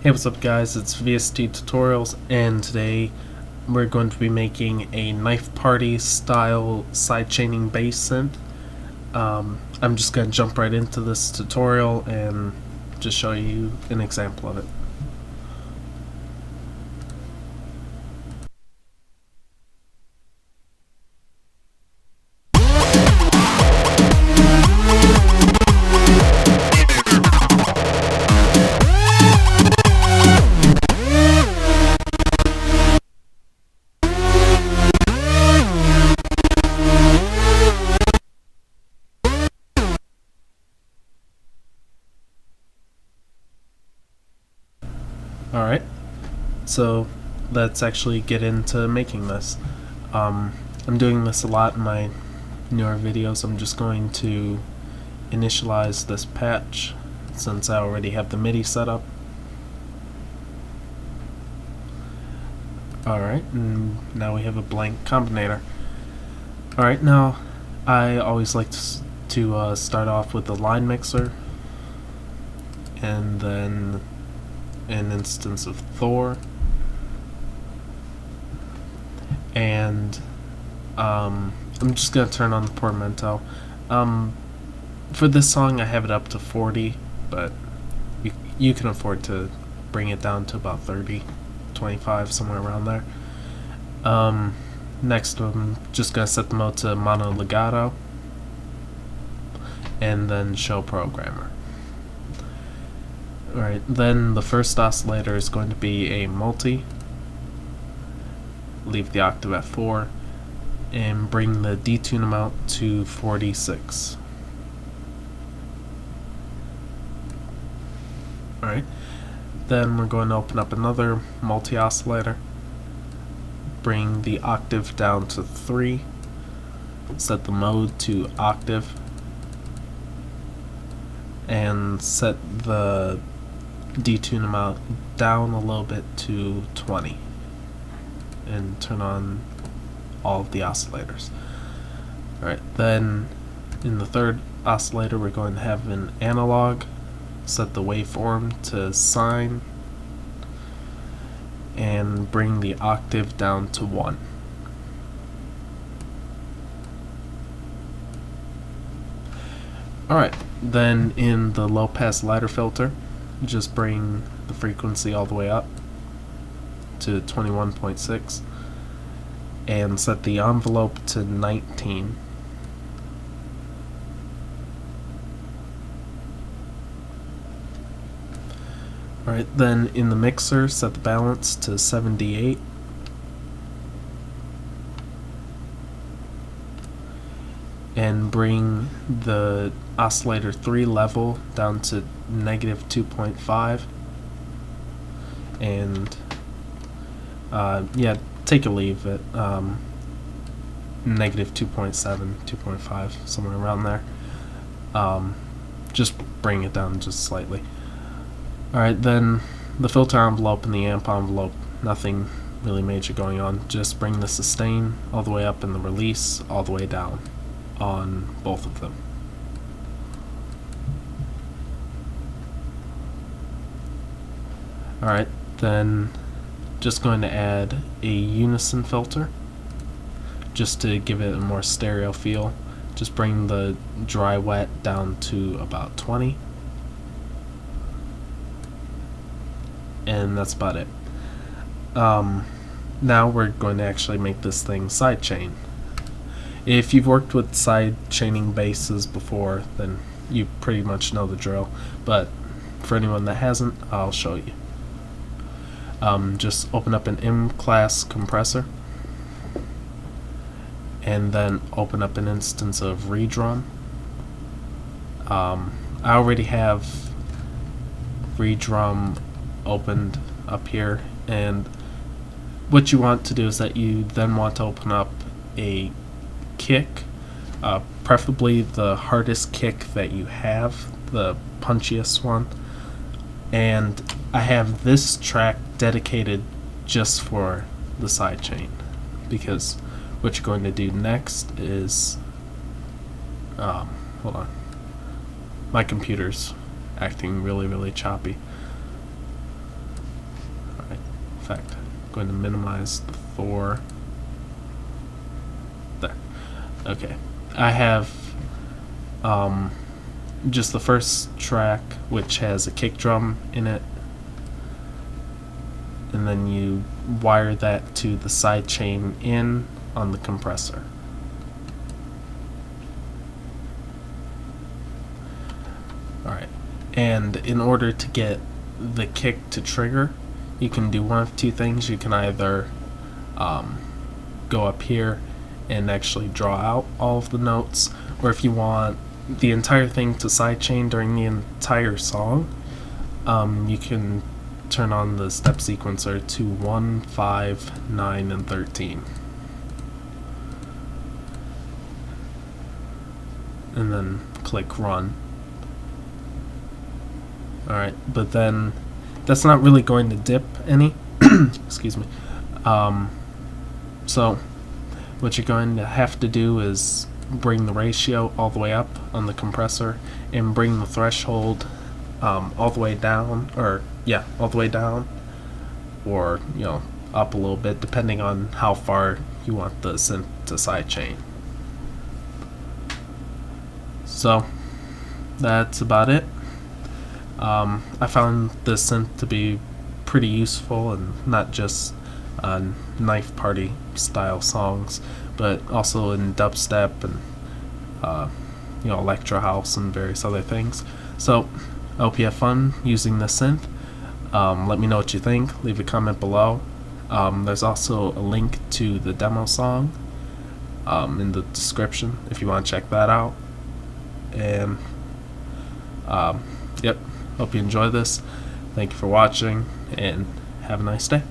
Hey, what's up guys, it's VST Tutorials, and today we're going to be making a knife party style sidechaining bass synth. I'm just going to jump right into this tutorial and just show you an example of it. Alright, so let's actually get into making this. I'm doing this a lot in my newer videos. I'm just going to initialize this patch since I already have the MIDI set up. Alright, and now we have a blank combinator. Alright, now I always like to start off with the line mixer and then an instance of Thor, and I'm just going to turn on the portamento. For this song I have it up to 40, but you can afford to bring it down to about 30, 25, somewhere around there. Next I'm just going to set the mode to mono legato and then show programmer. Alright, then the first oscillator is going to be a multi. Leave the octave at 4 and bring the detune amount to 46. Alright, then we're going to open up another multi-oscillator, bring the octave down to 3, set the mode to octave, and set the detune amount down a little bit to 20 and turn on all of the oscillators. Alright, then in the third oscillator we're going to have an analog, set the waveform to sine and bring the octave down to 1. Alright, then in the low pass ladder filter, just bring the frequency all the way up to 21.6 and set the envelope to 19. Alright, then in the mixer, set the balance to 78. And bring the oscillator 3 level down to negative 2.5. And yeah, take a leave at negative 2.7, 2.5, somewhere around there. Just bring it down just slightly. Alright, then the filter envelope and the amp envelope, nothing really major going on. Just bring the sustain all the way up and the release all the way down on both of them. Alright, then just going to add a unison filter just to give it a more stereo feel. Just bring the dry wet down to about 20, and that's about it. Now we're going to actually make this thing sidechain. If you've worked with sidechaining basses before, then you pretty much know the drill, but for anyone that hasn't, I'll show you. Just open up an M-class compressor and then open up an instance of redrum. I already have redrum opened up here, and what you want to do is that you then want to open up a kick, preferably the hardest kick that you have, the punchiest one, and I have this track dedicated just for the sidechain, because what you're going to do next is hold on, my computer's acting really choppy. fact, I'm going to minimize the Thor. There. Okay. I have just the first track, which has a kick drum in it, and then you wire that to the side chain in on the compressor. Alright, and in order to get the kick to trigger, you can do one of two things. You can either go up here and actually draw out all of the notes, or if you want the entire thing to sidechain during the entire song, you can turn on the step sequencer to 1, 5, 9, and 13. And then click run. Alright, but then that's not really going to dip any. Excuse me. So what you're going to have to do is bring the ratio all the way up on the compressor and bring the threshold all the way down, or all the way down, or up a little bit, depending on how far you want the synth to sidechain. So that's about it. I found this synth to be pretty useful, and not just knife party style songs, but also in dubstep and electro house and various other things. So I hope you have fun using this synth. Let me know what you think. Leave a comment below. There's also a link to the demo song in the description if you want to check that out. And yep, hope you enjoy this. Thank you for watching, and have a nice day.